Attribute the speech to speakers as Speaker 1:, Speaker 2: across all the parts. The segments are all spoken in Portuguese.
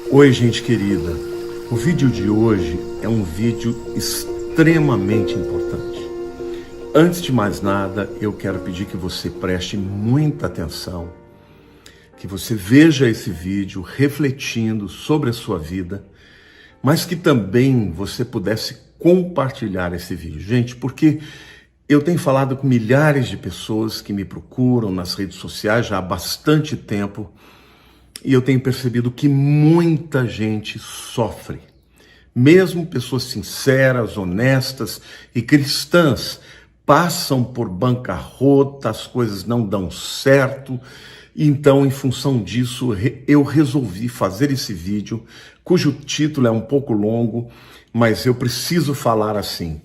Speaker 1: Oi, gente querida. O vídeo de hoje é um vídeo extremamente importante. Antes de mais nada, eu quero pedir que você preste muita atenção, que você veja esse vídeo refletindo sobre a sua vida, mas que também você pudesse compartilhar esse vídeo. Gente, porque eu tenho falado com milhares de pessoas que me procuram nas redes sociais já há bastante tempo, e eu tenho percebido que muita gente sofre. Mesmo pessoas sinceras, honestas e cristãs passam por bancarrota, as coisas não dão certo. Então, em função disso, eu resolvi fazer esse vídeo, cujo título é um pouco longo, mas eu preciso falar assim: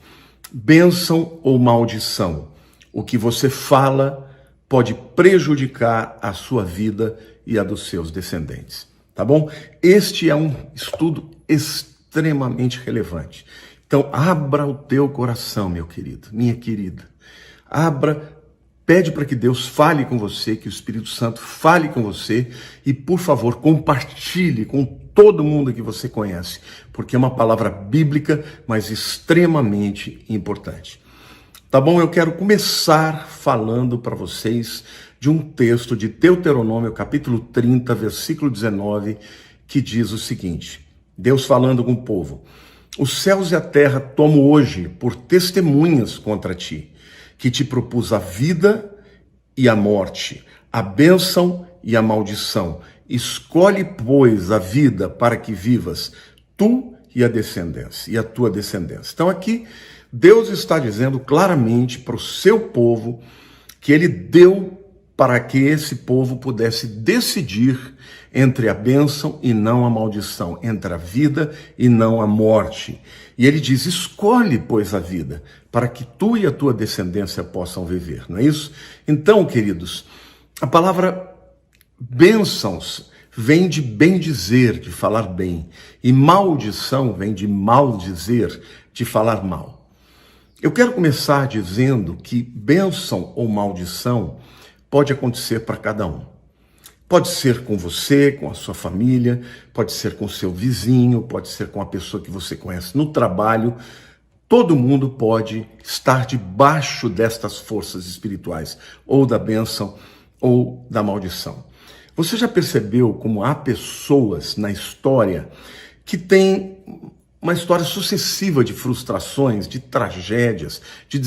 Speaker 1: bênção ou maldição? O que você fala pode prejudicar a sua vida e a dos seus descendentes, tá bom? Este é um estudo extremamente relevante. Então, abra o teu coração, meu querido, minha querida. Abra, pede para que Deus fale com você, que o Espírito Santo fale com você e, por favor, compartilhe com todo mundo que você conhece, porque é uma palavra bíblica, mas extremamente importante. Tá bom? Eu quero começar falando para vocês de um texto de Deuteronômio, capítulo 30, versículo 19, que diz o seguinte: Deus falando com o povo: os céus e a terra tomo hoje por testemunhas contra ti, que te propus a vida e a morte, a bênção e a maldição. Escolhe, pois, a vida para que vivas, tu e a descendência, e a tua descendência. Então aqui Deus está dizendo claramente para o seu povo que ele deu para que esse povo pudesse decidir entre a bênção e não a maldição, entre a vida e não a morte. E ele diz: escolhe, pois, a vida, para que tu e a tua descendência possam viver, não é isso? Então, queridos, a palavra bênçãos vem de bem dizer, de falar bem, e maldição vem de mal dizer, de falar mal. Eu quero começar dizendo que bênção ou maldição pode acontecer para cada um. Pode ser com você, com a sua família, pode ser com o seu vizinho, pode ser com a pessoa que você conhece no trabalho. Todo mundo pode estar debaixo destas forças espirituais, ou da bênção ou da maldição. Você já percebeu como há pessoas na história que têm uma história sucessiva de frustrações, de tragédias, de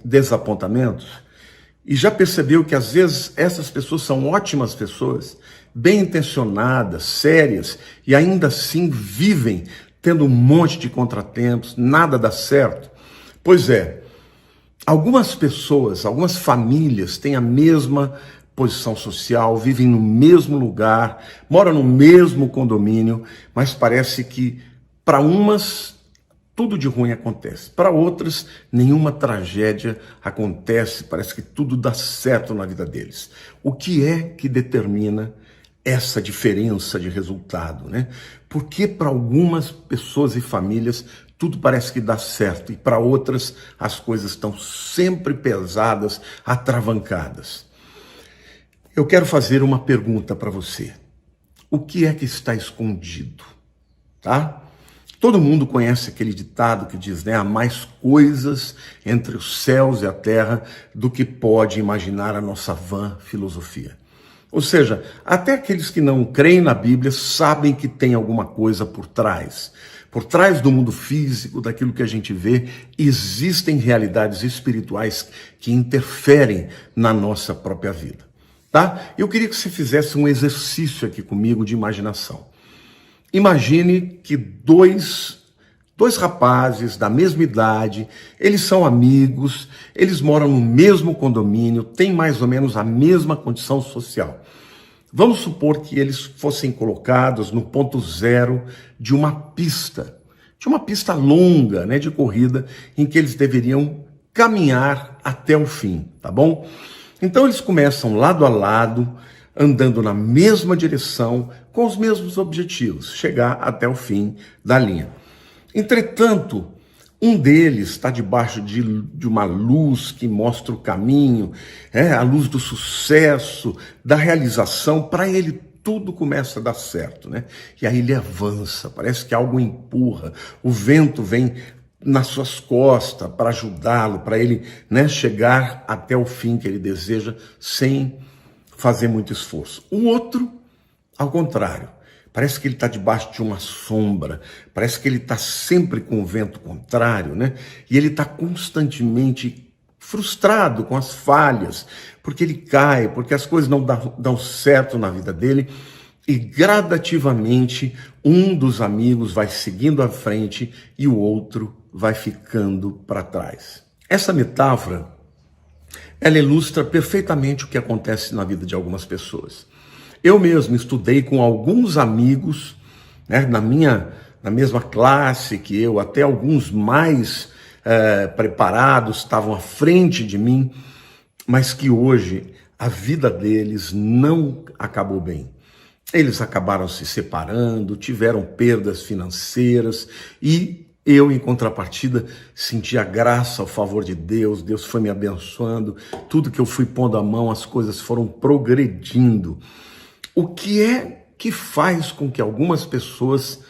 Speaker 1: desapontamentos? E já percebeu que às vezes essas pessoas são ótimas pessoas, bem intencionadas, sérias, e ainda assim vivem tendo um monte de contratempos, nada dá certo? Pois é, algumas pessoas, algumas famílias têm a mesma posição social, vivem no mesmo lugar, moram no mesmo condomínio, mas parece que para umas tudo de ruim acontece, para outras nenhuma tragédia acontece, parece que tudo dá certo na vida deles. O que é que determina essa diferença de resultado, né? Porque para algumas pessoas e famílias tudo parece que dá certo e para outras as coisas estão sempre pesadas, atravancadas. Eu quero fazer uma pergunta para você. O que é que está escondido? Tá? Todo mundo conhece aquele ditado que diz, né? Há mais coisas entre os céus e a terra do que pode imaginar a nossa vã filosofia. Ou seja, até aqueles que não creem na Bíblia sabem que tem alguma coisa por trás. Por trás do mundo físico, daquilo que a gente vê, existem realidades espirituais que interferem na nossa própria vida. Tá? Eu queria que você fizesse um exercício aqui comigo de imaginação. Imagine que dois rapazes da mesma idade, eles são amigos, eles moram no mesmo condomínio, têm mais ou menos a mesma condição social. Vamos supor que eles fossem colocados no ponto zero de uma pista longa, né, de corrida, em que eles deveriam caminhar até o fim, tá bom? Então eles começam lado a lado, andando na mesma direção, com os mesmos objetivos, chegar até o fim da linha. Entretanto, um deles está debaixo de uma luz que mostra o caminho, a luz do sucesso, da realização. Para ele tudo começa a dar certo, né? E aí ele avança, parece que algo empurra, o vento vem nas suas costas para ajudá-lo, para ele, né, chegar até o fim que ele deseja sem fazer muito esforço. O outro, ao contrário, parece que ele está debaixo de uma sombra, parece que ele está sempre com o vento contrário, né? E ele está constantemente frustrado com as falhas, porque ele cai, porque as coisas não dão certo na vida dele, e gradativamente um dos amigos vai seguindo à frente e o outro vai ficando para trás. Essa metáfora, ela ilustra perfeitamente o que acontece na vida de algumas pessoas. Eu mesmo estudei com alguns amigos, né, na mesma classe que eu, até alguns mais preparados, estavam à frente de mim, mas que hoje a vida deles não acabou bem. Eles acabaram se separando, tiveram perdas financeiras e eu, em contrapartida, senti a graça, o favor de Deus, Deus foi me abençoando, tudo que eu fui pondo a mão, as coisas foram progredindo. O que é que faz com que algumas pessoas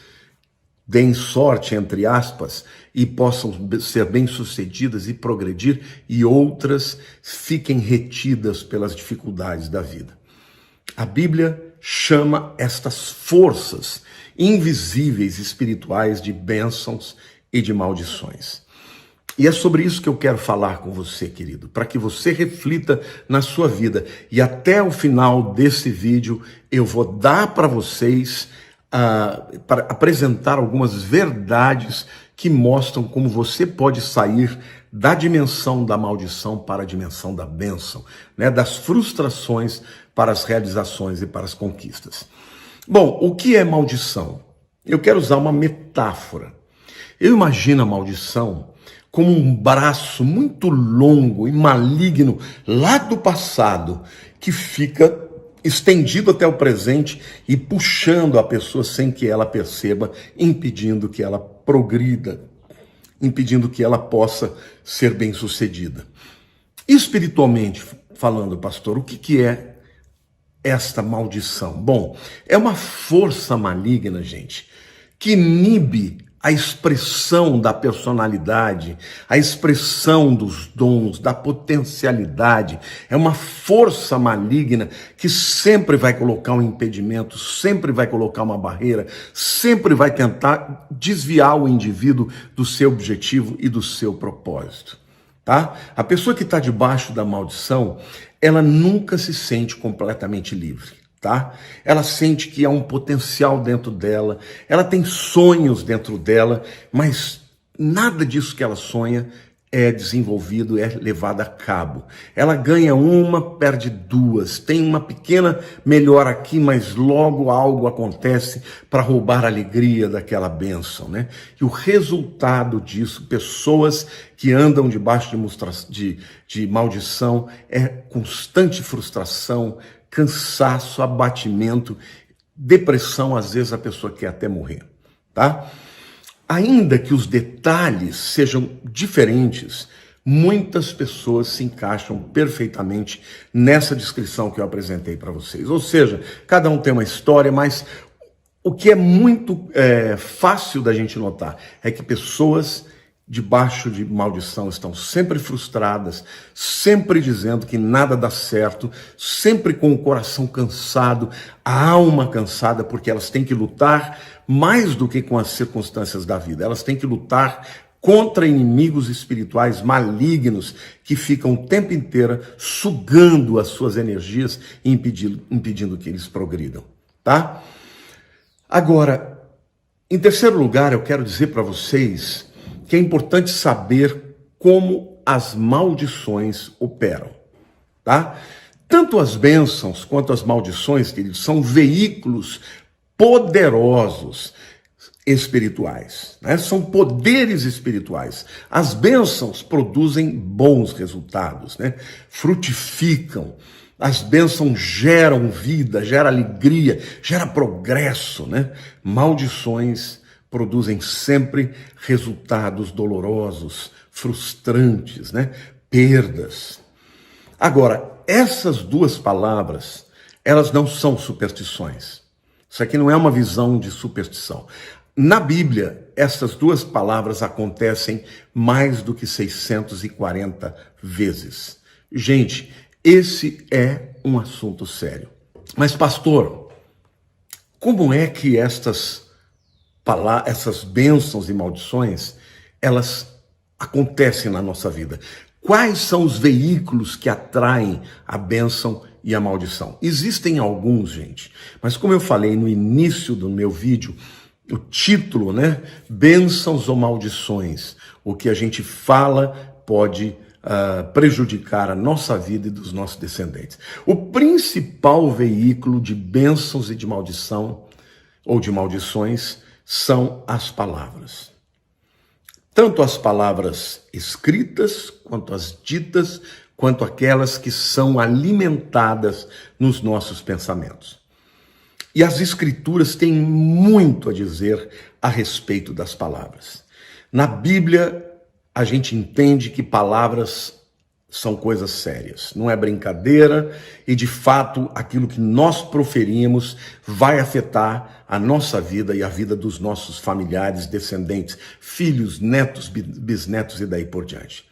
Speaker 1: deem sorte, entre aspas, e possam ser bem-sucedidas e progredir, e outras fiquem retidas pelas dificuldades da vida? A Bíblia chama estas forças invisíveis espirituais de bênçãos e de maldições. E é sobre isso que eu quero falar com você, querido, para que você reflita na sua vida. E até o final desse vídeo eu vou dar para vocês, para apresentar algumas verdades que mostram como você pode sair da dimensão da maldição para a dimensão da bênção, né? Das frustrações para as realizações e para as conquistas. Bom, o que é maldição? Eu quero usar uma metáfora. Eu imagino a maldição como um braço muito longo e maligno lá do passado que fica estendido até o presente e puxando a pessoa sem que ela perceba, impedindo que ela progrida, impedindo que ela possa ser bem-sucedida. Espiritualmente falando, pastor, o que é esta maldição? Bom, é uma força maligna, gente, que inibe a expressão da personalidade, a expressão dos dons, da potencialidade. É uma força maligna que sempre vai colocar um impedimento, sempre vai colocar uma barreira, sempre vai tentar desviar o indivíduo do seu objetivo e do seu propósito. Tá? A pessoa que está debaixo da maldição, ela nunca se sente completamente livre. Tá? Ela sente que há um potencial dentro dela, ela tem sonhos dentro dela, mas nada disso que ela sonha é desenvolvido, é levado a cabo. Ela ganha uma, perde duas, tem uma pequena melhora aqui, mas logo algo acontece para roubar a alegria daquela bênção, né? E o resultado disso, pessoas que andam debaixo de maldição, é constante frustração, cansaço, abatimento, depressão, às vezes a pessoa quer até morrer, tá? Ainda que os detalhes sejam diferentes, muitas pessoas se encaixam perfeitamente nessa descrição que eu apresentei para vocês. Ou seja, cada um tem uma história, mas o que é muito fácil da gente notar é que pessoas debaixo de maldição estão sempre frustradas, sempre dizendo que nada dá certo, sempre com o coração cansado, a alma cansada, porque elas têm que lutar mais do que com as circunstâncias da vida. Elas têm que lutar contra inimigos espirituais malignos que ficam o tempo inteiro sugando as suas energias e impedindo que eles progridam, tá? Agora, em terceiro lugar, eu quero dizer para vocês que é importante saber como as maldições operam, tá? Tanto as bênçãos quanto as maldições, queridos, são veículos poderosos espirituais, né? São poderes espirituais. As bênçãos produzem bons resultados, né? Frutificam. As bênçãos geram vida, geram alegria, geram progresso, né? Maldições produzem sempre resultados dolorosos, frustrantes, né? Perdas. Agora, essas duas palavras, elas não são superstições. Isso aqui não é uma visão de superstição. Na Bíblia, essas duas palavras acontecem mais do que 640 vezes. Gente, esse é um assunto sério. Mas, pastor, como é que essas bênçãos e maldições, elas acontecem na nossa vida? Quais são os veículos que atraem a bênção e a maldição? Existem alguns, gente, mas como eu falei no início do meu vídeo, o título, né? Bênçãos ou maldições. O que a gente fala pode prejudicar a nossa vida e dos nossos descendentes. O principal veículo de bênçãos e de maldição, ou de maldições, são as palavras. Tanto as palavras escritas, quanto as ditas, quanto aquelas que são alimentadas nos nossos pensamentos. E as Escrituras têm muito a dizer a respeito das palavras. Na Bíblia, a gente entende que palavras são coisas sérias, não é brincadeira, e de fato aquilo que nós proferimos vai afetar a nossa vida e a vida dos nossos familiares, descendentes, filhos, netos, bisnetos e daí por diante.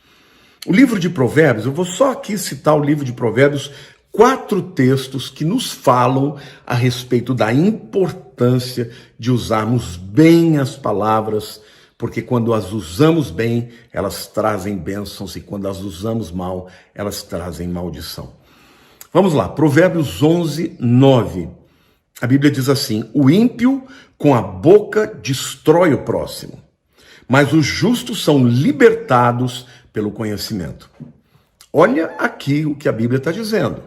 Speaker 1: O livro de Provérbios, eu vou só aqui citar o livro de Provérbios, 4 textos que nos falam a respeito da importância de usarmos bem as palavras, porque quando as usamos bem, elas trazem bênçãos, e quando as usamos mal, elas trazem maldição. Vamos lá, Provérbios 11, 9. A Bíblia diz assim: o ímpio com a boca destrói o próximo, mas os justos são libertados pelo conhecimento. Olha aqui o que a Bíblia está dizendo.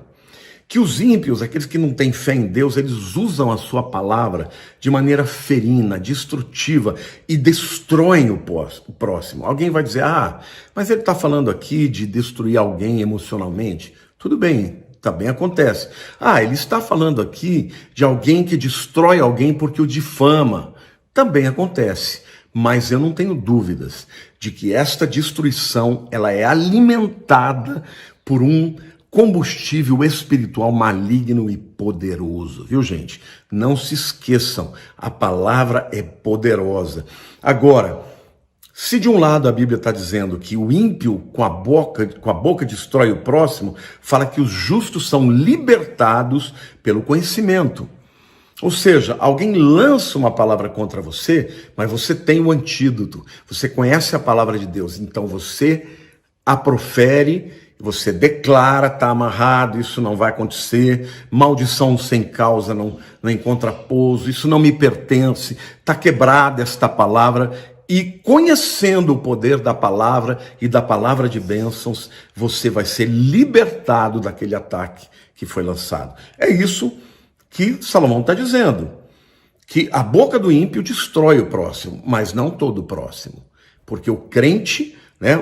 Speaker 1: Que os ímpios, aqueles que não têm fé em Deus, eles usam a sua palavra de maneira ferina, destrutiva e destroem o próximo. Alguém vai dizer, mas ele está falando aqui de destruir alguém emocionalmente. Tudo bem, também acontece. Ele está falando aqui de alguém que destrói alguém porque o difama. Também acontece. Mas eu não tenho dúvidas de que esta destruição ela é alimentada por um combustível espiritual maligno e poderoso, viu, gente? Não se esqueçam, a palavra é poderosa. Agora, se de um lado a Bíblia está dizendo que o ímpio com a boca destrói o próximo, fala que os justos são libertados pelo conhecimento. Ou seja, alguém lança uma palavra contra você, mas você tem o antídoto, você conhece a palavra de Deus, então você a profere, você declara, está amarrado, isso não vai acontecer, maldição sem causa não encontra pouso, isso não me pertence, está quebrada esta palavra, e conhecendo o poder da palavra e da palavra de bênçãos, você vai ser libertado daquele ataque que foi lançado. É isso que Salomão está dizendo, que a boca do ímpio destrói o próximo, mas não todo o próximo, porque o crente,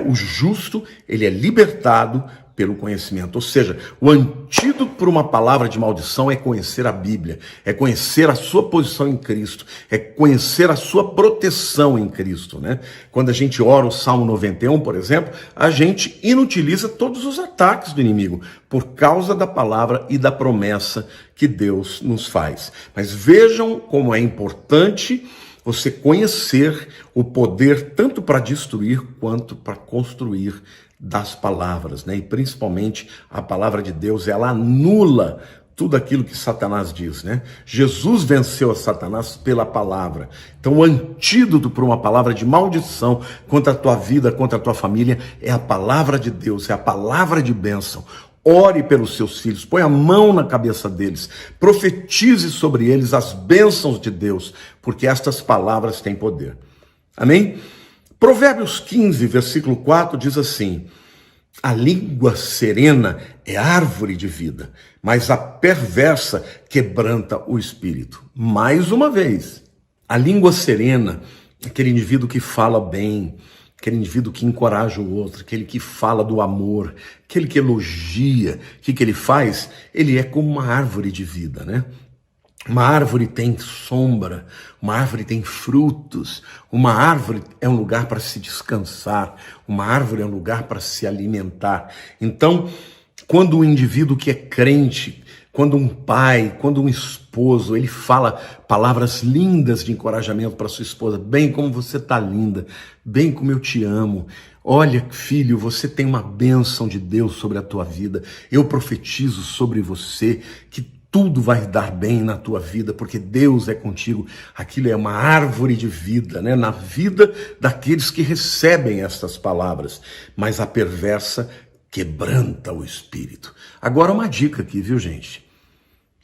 Speaker 1: o justo, ele é libertado pelo conhecimento. Ou seja, o antídoto para uma palavra de maldição é conhecer a Bíblia, é conhecer a sua posição em Cristo, é conhecer a sua proteção em Cristo, Quando a gente ora o Salmo 91, por exemplo, a gente inutiliza todos os ataques do inimigo por causa da palavra e da promessa que Deus nos faz. Mas vejam como é importante você conhecer o poder tanto para destruir quanto para construir das palavras, E principalmente a palavra de Deus, ela anula tudo aquilo que Satanás diz, Jesus venceu a Satanás pela palavra. Então o antídoto para uma palavra de maldição contra a tua vida, contra a tua família, é a palavra de Deus, é a palavra de bênção. Ore pelos seus filhos, põe a mão na cabeça deles, profetize sobre eles as bênçãos de Deus, porque estas palavras têm poder. Amém? Provérbios 15, versículo 4 diz assim: a língua serena é árvore de vida, mas a perversa quebranta o espírito. Mais uma vez, a língua serena, aquele indivíduo que fala bem, aquele indivíduo que encoraja o outro, aquele que fala do amor, aquele que elogia, o que ele faz? Ele é como uma árvore de vida, Uma árvore tem sombra, uma árvore tem frutos, uma árvore é um lugar para se descansar, uma árvore é um lugar para se alimentar. Então, quando o indivíduo que é crente Quando um pai, quando um esposo, ele fala palavras lindas de encorajamento para sua esposa, bem como você está linda, bem como eu te amo. Olha, filho, você tem uma bênção de Deus sobre a tua vida. Eu profetizo sobre você que tudo vai dar bem na tua vida, porque Deus é contigo. Aquilo é uma árvore de vida, né? Na vida daqueles que recebem estas palavras. Mas a perversa quebranta o espírito. Agora uma dica aqui, viu, gente?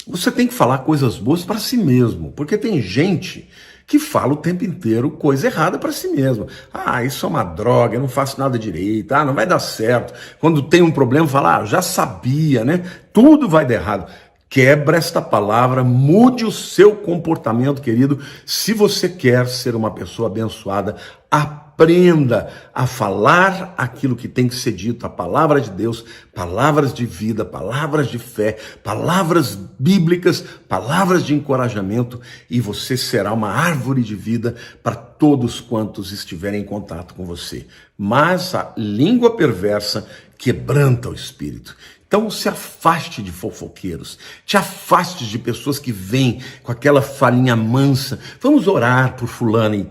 Speaker 1: Você tem que falar coisas boas para si mesmo, porque tem gente que fala o tempo inteiro coisa errada para si mesmo. Ah, isso é uma droga, eu não faço nada direito, ah, não vai dar certo. Quando tem um problema, fala, ah, já sabia, né? Tudo vai dar errado. Quebra esta palavra, mude o seu comportamento, querido. Se você quer ser uma pessoa abençoada, aprenda a falar aquilo que tem que ser dito, a palavra de Deus, palavras de vida, palavras de fé, palavras bíblicas, palavras de encorajamento, e você será uma árvore de vida para todos quantos estiverem em contato com você. Mas a língua perversa quebranta o espírito. Então se afaste de fofoqueiros, te afaste de pessoas que vêm com aquela falinha mansa. Vamos orar por fulano e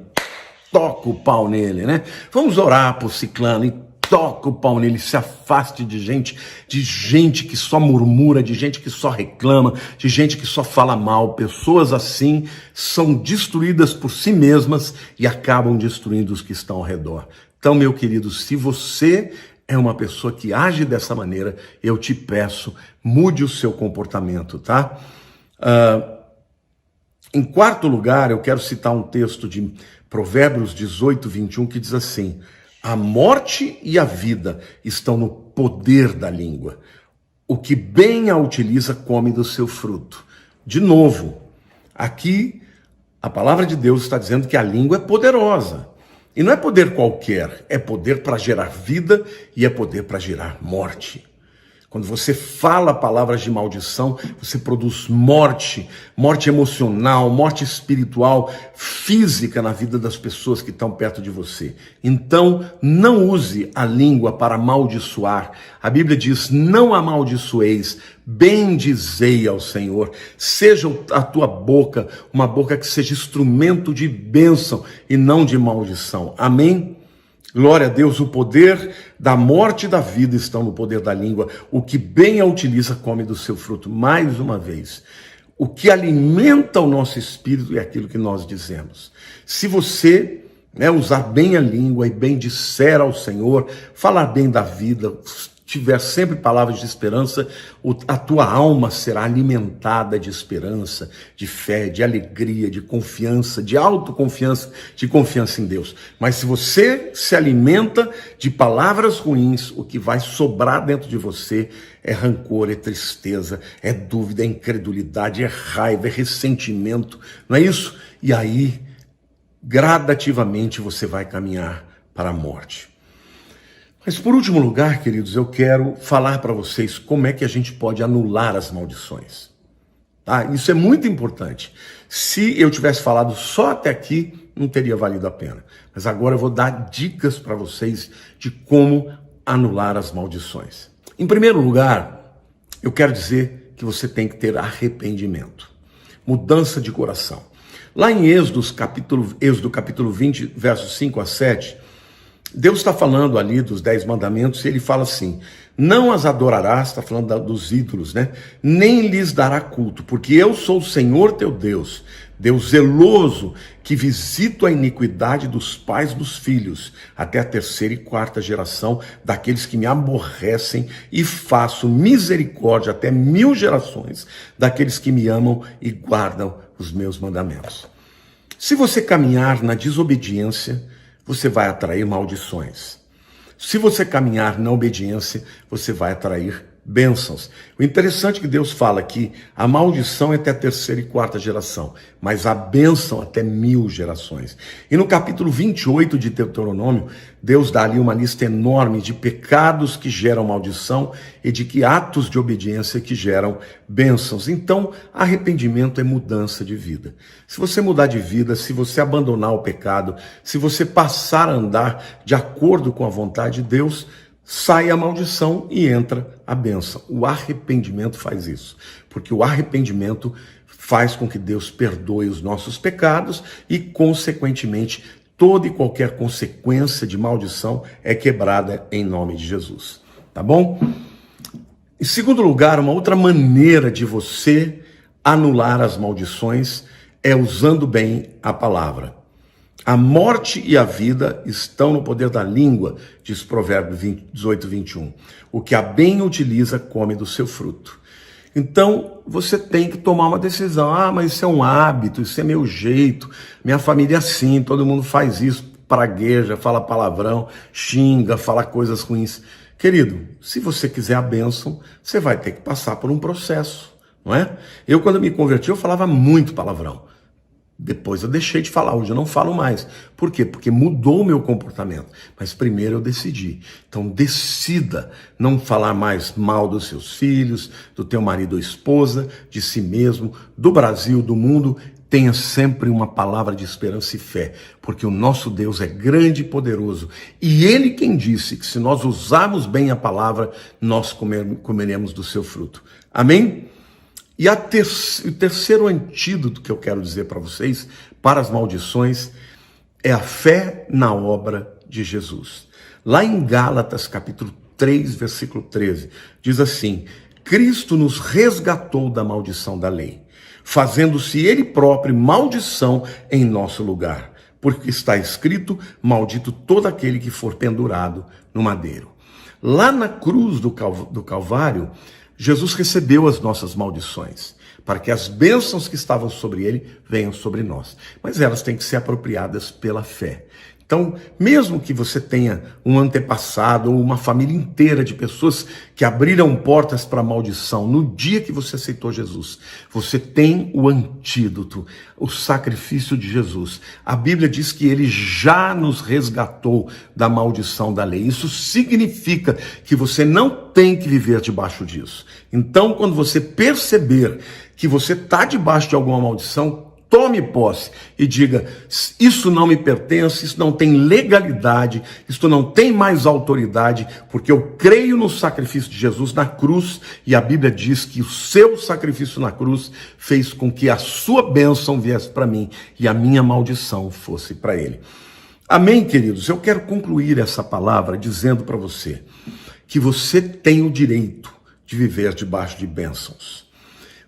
Speaker 1: toca o pau nele, né? Vamos orar por ciclano e toca o pau nele. Se afaste de gente que só murmura, de gente que só reclama, de gente que só fala mal. Pessoas assim são destruídas por si mesmas e acabam destruindo os que estão ao redor. Então, meu querido, se você é uma pessoa que age dessa maneira, eu te peço, mude o seu comportamento, tá? Em quarto lugar, eu quero citar um texto de Provérbios 18, 21, que diz assim: a morte e a vida estão no poder da língua. O que bem a utiliza come do seu fruto. De novo, aqui a palavra de Deus está dizendo que a língua é poderosa. E não é poder qualquer, é poder para gerar vida e é poder para gerar morte. Quando você fala palavras de maldição, você produz morte, morte emocional, morte espiritual, física na vida das pessoas que estão perto de você. Então, não use a língua para amaldiçoar. A Bíblia diz, não amaldiçoeis, bendizei ao Senhor. Seja a tua boca uma boca que seja instrumento de bênção e não de maldição. Amém? Glória a Deus, o poder da morte e da vida estão no poder da língua. O que bem a utiliza come do seu fruto. Mais uma vez, o que alimenta o nosso espírito é aquilo que nós dizemos. Se você usar bem a língua e bem disser ao Senhor, falar bem da vida, tiver sempre palavras de esperança, a tua alma será alimentada de esperança, de fé, de alegria, de confiança, de autoconfiança, de confiança em Deus. Mas se você se alimenta de palavras ruins, o que vai sobrar dentro de você é rancor, é tristeza, é dúvida, é incredulidade, é raiva, é ressentimento, não é isso? E aí, gradativamente, você vai caminhar para a morte. Mas por último lugar, queridos, eu quero falar para vocês como é que a gente pode anular as maldições. Tá? Isso é muito importante. Se eu tivesse falado só até aqui, não teria valido a pena. Mas agora eu vou dar dicas para vocês de como anular as maldições. Em primeiro lugar, eu quero dizer que você tem que ter arrependimento, mudança de coração. Lá em Êxodo capítulo 20, versos 5 a 7, Deus está falando ali dos 10 mandamentos e ele fala assim: não as adorarás, está falando dos ídolos, né? Nem lhes dará culto, porque eu sou o Senhor teu Deus, Deus zeloso, que visito a iniquidade dos pais dos filhos, até a 3ª e 4ª geração daqueles que me aborrecem, e faço misericórdia até 1000 gerações daqueles que me amam e guardam os meus mandamentos. Se você caminhar na desobediência, você vai atrair maldições. Se você caminhar na obediência, você vai atrair bênçãos. O interessante é que Deus fala que a maldição é até a 3ª e 4ª geração, mas a bênção até 1000 gerações. E no capítulo 28 de Deuteronômio, Deus dá ali uma lista enorme de pecados que geram maldição e de que atos de obediência que geram bênçãos. Então, arrependimento é mudança de vida. Se você mudar de vida, se você abandonar o pecado, se você passar a andar de acordo com a vontade de Deus, sai a maldição e entra a bênção. O arrependimento faz isso, porque o arrependimento faz com que Deus perdoe os nossos pecados e, consequentemente, toda e qualquer consequência de maldição é quebrada em nome de Jesus. Tá bom? Em segundo lugar, uma outra maneira de você anular as maldições é usando bem a palavra. A morte e a vida estão no poder da língua, diz Provérbios 18, 21. O que a bem utiliza, come do seu fruto. Então, você tem que tomar uma decisão. Mas isso é um hábito, isso é meu jeito, minha família é assim, todo mundo faz isso, pragueja, fala palavrão, xinga, fala coisas ruins. Querido, se você quiser a bênção, você vai ter que passar por um processo, não é? Eu, quando me converti, eu falava muito palavrão. Depois eu deixei de falar, hoje eu não falo mais. Por quê? Porque mudou o meu comportamento. Mas primeiro eu decidi. Então decida não falar mais mal dos seus filhos, do teu marido ou esposa, de si mesmo, do Brasil, do mundo. Tenha sempre uma palavra de esperança e fé, porque o nosso Deus é grande e poderoso. E Ele quem disse que se nós usarmos bem a palavra, nós comeremos do seu fruto. Amém? E o terceiro antídoto que eu quero dizer para vocês, para as maldições, é a fé na obra de Jesus. Lá em Gálatas, capítulo 3, versículo 13, diz assim: Cristo nos resgatou da maldição da lei, fazendo-se Ele próprio maldição em nosso lugar, porque está escrito: maldito todo aquele que for pendurado no madeiro. Lá na cruz do Calvário, Jesus recebeu as nossas maldições, para que as bênçãos que estavam sobre ele venham sobre nós. Mas elas têm que ser apropriadas pela fé. Então, mesmo que você tenha um antepassado ou uma família inteira de pessoas que abriram portas para a maldição, no dia que você aceitou Jesus, você tem o antídoto, o sacrifício de Jesus. A Bíblia diz que ele já nos resgatou da maldição da lei. Isso significa que você não tem que viver debaixo disso. Então, quando você perceber que você está debaixo de alguma maldição, tome posse e diga: isso não me pertence, isso não tem legalidade, isso não tem mais autoridade, porque eu creio no sacrifício de Jesus na cruz, e a Bíblia diz que o seu sacrifício na cruz fez com que a sua bênção viesse para mim e a minha maldição fosse para ele. Amém, queridos? Eu quero concluir essa palavra dizendo para você que você tem o direito de viver debaixo de bênçãos.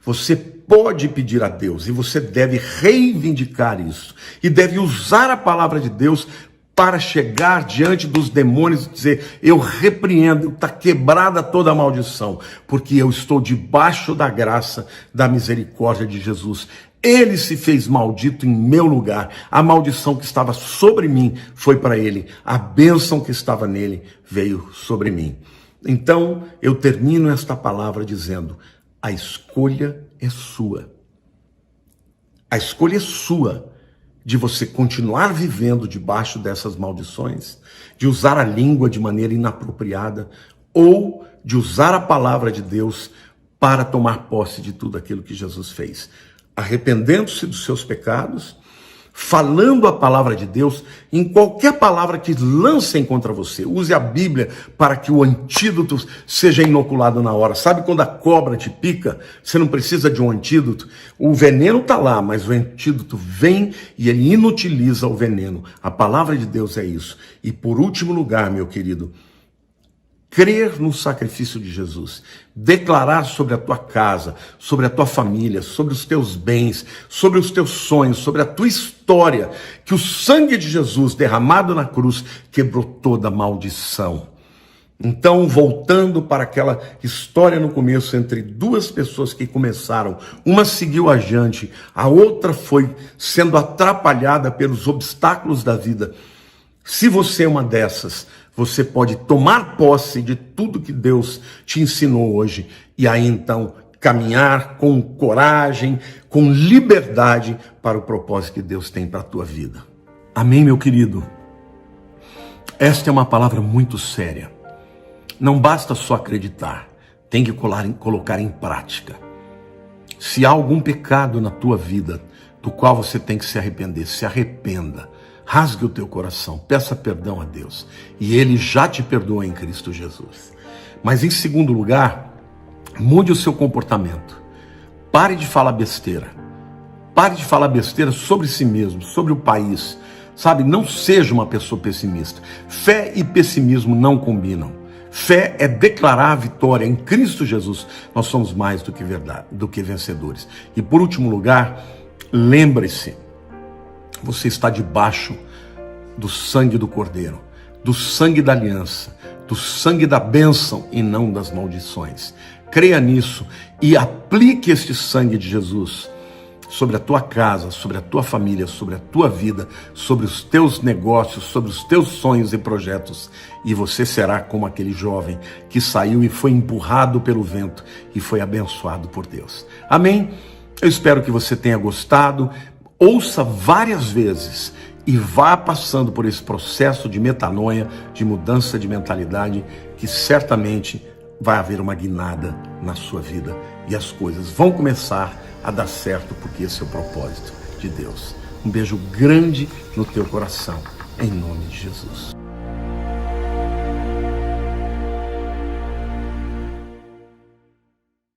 Speaker 1: Você pode pedir a Deus e você deve reivindicar isso. E deve usar a palavra de Deus para chegar diante dos demônios e dizer: eu repreendo, está quebrada toda a maldição, porque eu estou debaixo da graça, da misericórdia de Jesus. Ele se fez maldito em meu lugar. A maldição que estava sobre mim foi para ele. A bênção que estava nele veio sobre mim. Então, eu termino esta palavra dizendo: a escolha é sua. A escolha é sua de você continuar vivendo debaixo dessas maldições, de usar a língua de maneira inapropriada, ou de usar a palavra de Deus para tomar posse de tudo aquilo que Jesus fez. Arrependendo-se dos seus pecados, falando a palavra de Deus em qualquer palavra que lancem contra você. Use a Bíblia para que o antídoto seja inoculado na hora. Sabe quando a cobra te pica? Você não precisa de um antídoto. O veneno está lá, mas o antídoto vem e ele inutiliza o veneno. A palavra de Deus é isso. E por último lugar, meu querido, crer no sacrifício de Jesus, declarar sobre a tua casa, sobre a tua família, sobre os teus bens, sobre os teus sonhos, sobre a tua história, que o sangue de Jesus derramado na cruz quebrou toda maldição. Então, voltando para aquela história no começo entre duas pessoas que começaram, uma seguiu adiante, a outra foi sendo atrapalhada pelos obstáculos da vida. Se você é uma dessas, você pode tomar posse de tudo que Deus te ensinou hoje e aí então caminhar com coragem, com liberdade para o propósito que Deus tem para a tua vida. Amém, meu querido? Esta é uma palavra muito séria. Não basta só acreditar, tem que colocar em prática. Se há algum pecado na tua vida do qual você tem que se arrepender, se arrependa. Rasgue o teu coração, peça perdão a Deus. E Ele já te perdoa em Cristo Jesus. Mas em segundo lugar, mude o seu comportamento. Pare de falar besteira. Pare de falar besteira sobre si mesmo, sobre o país. Sabe, não seja uma pessoa pessimista. Fé e pessimismo não combinam. Fé é declarar a vitória em Cristo Jesus. Nós somos mais do que vencedores. E por último lugar, lembre-se, você está debaixo do sangue do Cordeiro, do sangue da aliança, do sangue da bênção e não das maldições. Creia nisso e aplique este sangue de Jesus sobre a tua casa, sobre a tua família, sobre a tua vida, sobre os teus negócios, sobre os teus sonhos e projetos. E você será como aquele jovem que saiu e foi empurrado pelo vento e foi abençoado por Deus. Amém? Eu espero que você tenha gostado. Ouça várias vezes e vá passando por esse processo de metanoia, de mudança de mentalidade, que certamente vai haver uma guinada na sua vida e as coisas vão começar a dar certo, porque esse é o propósito de Deus. Um beijo grande no teu coração, em nome de Jesus.